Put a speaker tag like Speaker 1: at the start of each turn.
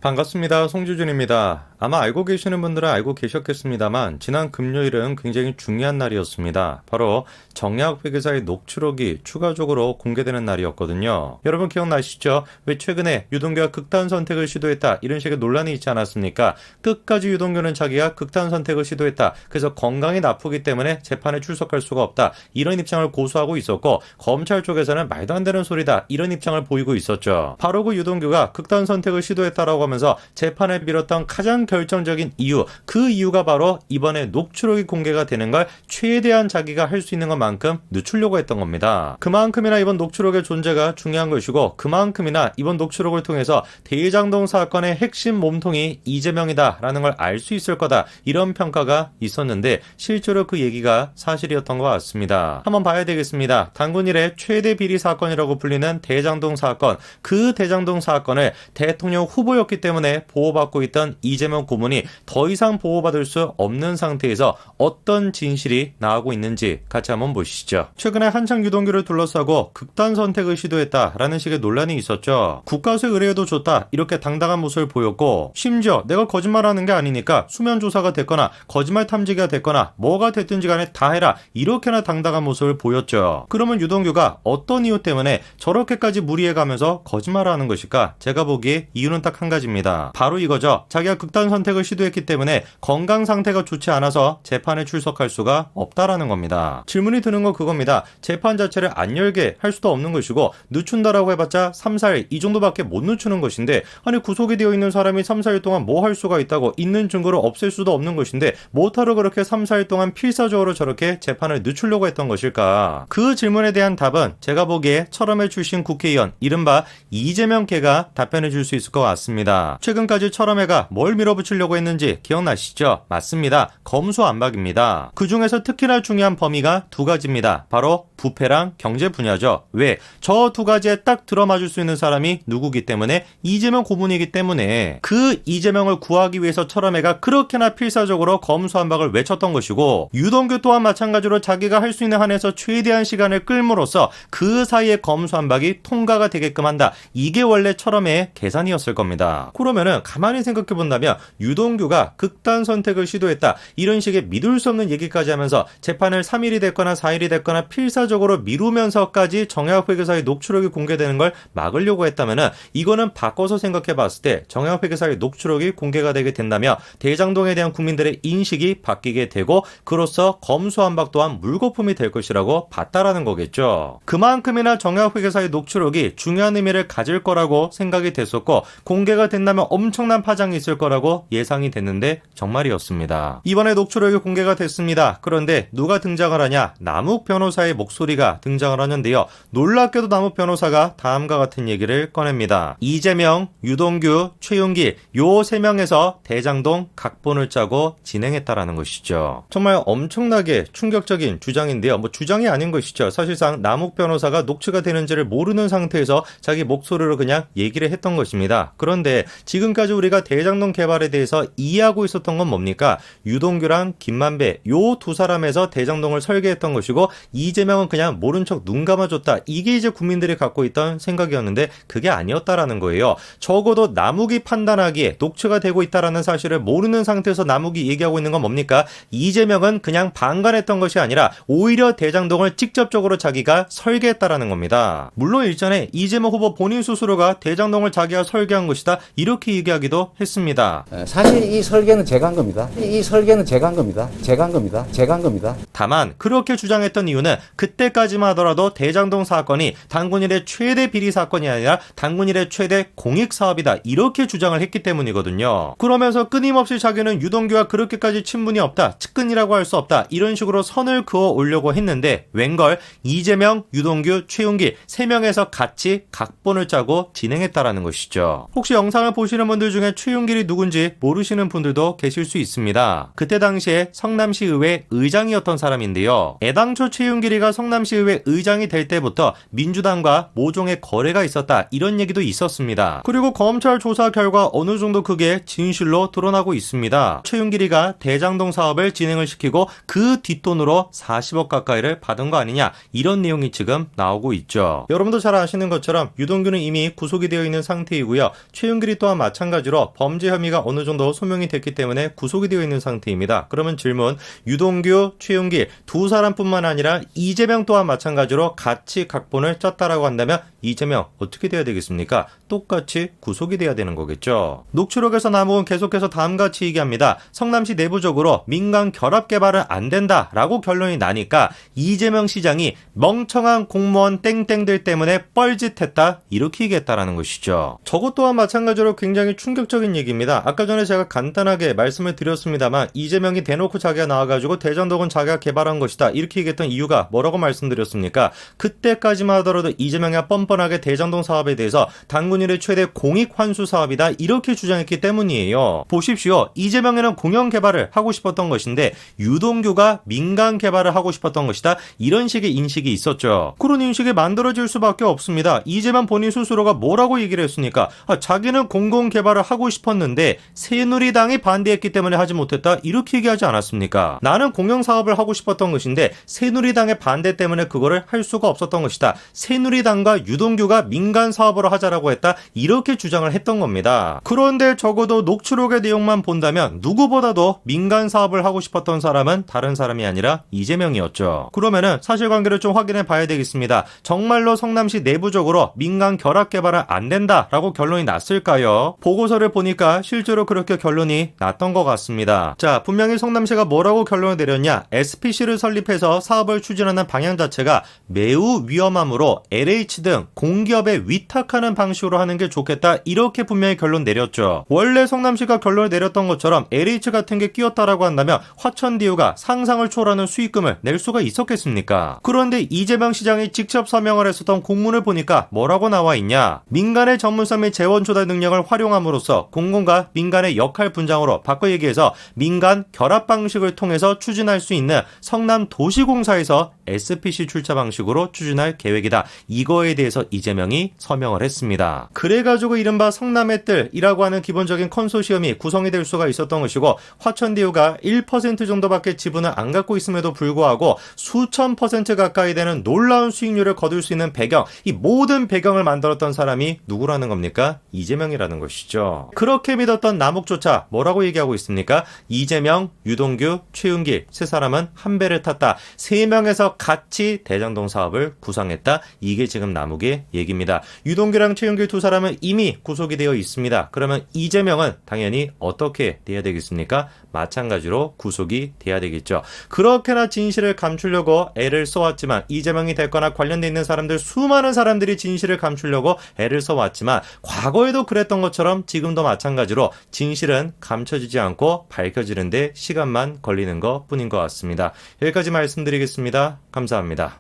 Speaker 1: 반갑습니다. 송주준입니다. 아마 알고 계시는 분들은 알고 계셨겠습니다만 지난 금요일은 굉장히 중요한 날이었습니다. 바로 정약회계사의 녹취록이 추가적으로 공개되는 날이었거든요. 여러분 기억나시죠? 왜 최근에 유동규가 극단 선택을 시도했다 이런 식의 논란이 있지 않았습니까? 끝까지 유동규는 자기가 극단 선택을 시도했다. 그래서 건강이 나쁘기 때문에 재판에 출석할 수가 없다. 이런 입장을 고수하고 있었고 검찰 쪽에서는 말도 안 되는 소리다. 이런 입장을 보이고 있었죠. 바로 그 유동규가 극단 선택을 시도했다라고 하면서 재판에 빌었던 가장 결정적인 이유, 그 이유가 바로 이번에 녹취록이 공개가 되는 걸 최대한 자기가 할 수 있는 것만큼 늦추려고 했던 겁니다. 그만큼이나 이번 녹취록의 존재가 중요한 것이고 그만큼이나 이번 녹취록을 통해서 대장동 사건의 핵심 몸통이 이재명이다라는 걸 알 수 있을 거다 이런 평가가 있었는데 실제로 그 얘기가 사실이었던 것 같습니다. 한번 봐야 되겠습니다. 단군 이래 최대 비리 사건이라고 불리는 대장동 사건, 그 대장동 사건을 대통령 후보였기 때문에 보호받고 있던 이재명 고문이 더 이상 보호받을 수 없는 상태에서 어떤 진실이 나오고 있는지 같이 한번 보시죠. 최근에 한창 유동규를 둘러싸고 극단 선택을 시도했다라는 식의 논란이 있었죠. 국가수의 의뢰도 좋다 이렇게 당당한 모습을 보였고 심지어 내가 거짓말하는 게 아니니까 수면 조사가 됐거나 거짓말 탐지기가 됐거나 뭐가 됐든지 간에 다 해라 이렇게나 당당한 모습을 보였죠. 그러면 유동규가 어떤 이유 때문에 저렇게까지 무리해가면서 거짓말을 하는 것일까? 제가 보기에 이유는 딱 한 가지입니다. 바로 이거죠. 자기가 극단 선택을 시도했기 때문에 건강 상태가 좋지 않아서 재판에 출석할 수가 없다라는 겁니다. 질문이 드는 건 그겁니다. 재판 자체를 안 열게 할 수도 없는 것이고 늦춘다라고 해봤자 3, 4일 이 정도밖에 못 늦추는 것인데 아니 구속이 되어 있는 사람이 3, 4일 동안 뭐 할 수가 있다고 있는 증거를 없앨 수도 없는 것인데 못하러 그렇게 3, 4일 동안 필사적으로 저렇게 재판을 늦추려고 했던 것일까? 그 질문에 대한 답은 제가 보기에 철험의 출신 국회의원 이른바 이재명계가 답변해 줄 수 있을 것 같습니다. 최근까지 철험회가 뭘 밀어붙이려고 했는지 기억나시죠? 맞습니다. 검수안박입니다. 그 중에서 특히나 중요한 범위가 두 가지입니다. 바로 부패랑 경제 분야죠. 왜? 저 두 가지에 딱 들어맞을 수 있는 사람이 누구기 때문에 이재명 고문이기 때문에 그 이재명을 구하기 위해서 철험회가 그렇게나 필사적으로 검수안박을 외쳤던 것이고 유동규 또한 마찬가지로 자기가 할 수 있는 한에서 최대한 시간을 끌므로써 그 사이에 검수안박이 통과가 되게끔 한다. 이게 원래 철험회의 계산이었을 겁니다. 그러면은 가만히 생각해 본다면 유동규가 극단 선택을 시도했다. 이런 식의 믿을 수 없는 얘기까지 하면서 재판을 3일이 됐거나 4일이 됐거나 필사적으로 미루면서까지 정약회계사의 녹취록이 공개되는 걸 막으려고 했다면은 이거는 바꿔서 생각해 봤을 때 정약회계사의 녹취록이 공개가 되게 된다면 대장동에 대한 국민들의 인식이 바뀌게 되고 그로써 검수안박 또한 물거품이 될 것이라고 봤다라는 거겠죠. 그만큼이나 정약회계사의 녹취록이 중요한 의미를 가질 거라고 생각이 됐었고 공개가 된다면 엄청난 파장이 있을 거라고 예상이 됐는데 정말이었습니다. 이번에 녹취록이 공개가 됐습니다. 그런데 누가 등장을 하냐? 남욱 변호사의 목소리가 등장을 하는데요. 놀랍게도 남욱 변호사가 다음과 같은 얘기를 꺼냅니다. 이재명, 유동규, 최윤길 요 세 명에서 대장동 각본을 짜고 진행했다라는 것이죠. 정말 엄청나게 충격적인 주장인데요. 뭐 주장이 아닌 것이죠. 사실상 남욱 변호사가 녹취가 되는지를 모르는 상태에서 자기 목소리로 그냥 얘기를 했던 것입니다. 그런데 지금까지 우리가 대장동 개발에 대해서 이해하고 있었던 건 뭡니까? 유동규랑 김만배 요 두 사람에서 대장동을 설계했던 것이고 이재명은 그냥 모른 척 눈 감아줬다. 이게 이제 국민들이 갖고 있던 생각이었는데 그게 아니었다라는 거예요. 적어도 남욱이 판단하기에 녹취가 되고 있다라는 사실을 모르는 상태에서 남욱이 얘기하고 있는 건 뭡니까? 이재명은 그냥 방관했던 것이 아니라 오히려 대장동을 직접적으로 자기가 설계했다라는 겁니다. 물론 일전에 이재명 후보 본인 스스로가 대장동을 자기가 설계한 것이다. 이렇게 얘기하기도 했습니다.
Speaker 2: 사실 이 설계는 제가 한 겁니다. 이 설계는 제가 한 겁니다. 제가 한 겁니다. 제가 한 겁니다.
Speaker 1: 다만 그렇게 주장했던 이유는 그때까지만 하더라도 대장동 사건이 단군 이래 최대 비리 사건이 아니라 단군 이래 최대 공익 사업이다. 이렇게 주장을 했기 때문이거든요. 그러면서 끊임없이 자기는 유동규와 그렇게까지 친분이 없다. 측근이라고 할 수 없다. 이런 식으로 선을 그어 오려고 했는데 웬걸 이재명, 유동규, 최윤길 3명에서 같이 각본을 짜고 진행했다라는 것이죠. 혹시 영상을 보시는 분들 중에 최윤길이 누군지 누군지 모르시는 분들도 계실 수 있습니다. 그때 당시에 성남시의회 의장이었던 사람인데요. 애당초 최윤길이가 성남시의회 의장이 될 때부터 민주당과 모종의 거래가 있었다, 이런 얘기도 있었습니다. 그리고 검찰 조사 결과 어느 정도 그게 진실로 드러나고 있습니다. 최윤길이가 대장동 사업을 진행을 시키고 그 뒷돈으로 40억 가까이를 받은 거 아니냐, 이런 내용이 지금 나오고 있죠. 여러분도 잘 아시는 것처럼 유동규는 이미 구속이 되어 있는 상태이고요. 최윤길이 또한 마찬가지로 범죄 혐의가 어느 정도 소명이 됐기 때문에 구속이 되어 있는 상태입니다. 그러면 질문, 유동규, 최윤길 두 사람뿐만 아니라 이재명 또한 마찬가지로 같이 각본을 짰다라고 한다면 이재명 어떻게 돼야 되겠습니까? 똑같이 구속이 돼야 되는 거겠죠. 녹취록에서 남은 계속해서 다음같이 얘기합니다. 성남시 내부적으로 민간 결합 개발은 안 된다라고 결론이 나니까 이재명 시장이 멍청한 공무원 땡땡들 때문에 뻘짓했다, 이렇게 얘기했다라는 것이죠. 저것 또한 마찬가지로 굉장히 충격적인 얘기입니다. 아까 전에 제가 간단하게 말씀을 드렸습니다만 이재명이 대놓고 자기가 나와가지고 대장동은 자기가 개발한 것이다, 이렇게 얘기했던 이유가 뭐라고 말씀드렸습니까? 그때까지만 하더라도 이재명이 뻔뻔하게 대장동 사업에 대해서 당군 이래 최대 공익 환수 사업이다, 이렇게 주장했기 때문이에요. 보십시오. 이재명에는 공영 개발을 하고 싶었던 것인데 유동규가 민간 개발을 하고 싶었던 것이다, 이런 식의 인식이 있었죠. 그런 인식이 만들어질 수밖에 없습니다. 이재명 본인 스스로가 뭐라고 얘기를 했습니까? 자기는 공공 개발을 하고 싶었는데 새누리당이 반대했기 때문에 하지 못했다, 이렇게 얘기하지 않았습니까? 나는 공영 사업을 하고 싶었던 것인데 새누리당의 반대 때문에 그거를 할 수가 없었던 것이다. 새누리당과 유동규가 민간 사업으로 하자라고 했다, 이렇게 주장을 했던 겁니다. 그런데 적어도 녹취록의 내용만 본다면 누구보다도 민간 사업을 하고 싶었던 사람은 다른 사람이 아니라 이재명이었죠. 그러면은 사실관계를 좀 확인해 봐야 되겠습니다. 정말로 성남시 내부적으로 민간 결합 개발은 안 된다라고 결론이 났을까요? 보고서를 보니까 실제로 그렇게 결론이 났던 것 같습니다. 자, 분명히 성남시가 뭐라고 결론을 내렸냐? SPC를 설립해서 사업을 추진하는 방향 자체가 매우 위험하므로 LH 등 공기업에 위탁하는 방식으로 하는 게 좋겠다, 이렇게 분명히 결론 내렸죠. 원래 성남시가 결론을 내렸던 것처럼 LH 같은 게 끼었다라고 한다면 화천디유가 상상을 초월하는 수익금을 낼 수가 있었겠습니까? 그런데 이재명 시장이 직접 서명을 했었던 공문을 보니까 뭐라고 나와 있냐? 민간의 전문성 및 재원 조달 능력을 활용함으로써 공공과 민간의 역할 분장으로 바꿔 얘기해서 민간 결합 방식을 통해서 추진할 수 있는 성남 도시공사에서 SPC 출자 방식으로 추진할 계획이다, 이거에 대해서 이재명이 서명을 했습니다. 그래가지고 이른바 성남의 뜰이라고 하는 기본적인 컨소시엄이 구성이 될 수가 있었던 것이고, 화천디유가 1% 정도밖에 지분을 안 갖고 있음에도 불구하고 수천 % 가까이 되는 놀라운 수익률을 거둘 수 있는 배경, 이 모든 배경을 만들었던 사람이 누구라는 겁니까? 이재명이라는 것이죠. 그렇게 믿었던 남욱조차 뭐라고 얘기하고 있습니까? 이재명, 유동규, 최윤길 세 사람은 한 배를 탔다, 세 명에서 같이 대장동 사업을 구상했다, 이게 지금 남욱의 얘기입니다. 유동규랑 최윤길 두 사람은 이미 구속이 되어 있습니다. 그러면 이재명은 당연히 어떻게 돼야 되겠습니까? 마찬가지로 구속이 돼야 되겠죠. 그렇게나 진실을 감추려고 애를 써왔지만, 이재명이 됐거나 관련돼 있는 사람들, 수많은 사람들이 진실을 감추려고 애를 써왔지만 과거에도 그랬던 것처럼 지금도 마찬가지로 진실은 감춰지지 않고 밝혀지는데 시간만 걸리는 것 뿐인 것 같습니다. 여기까지 말씀드리겠습니다. 감사합니다.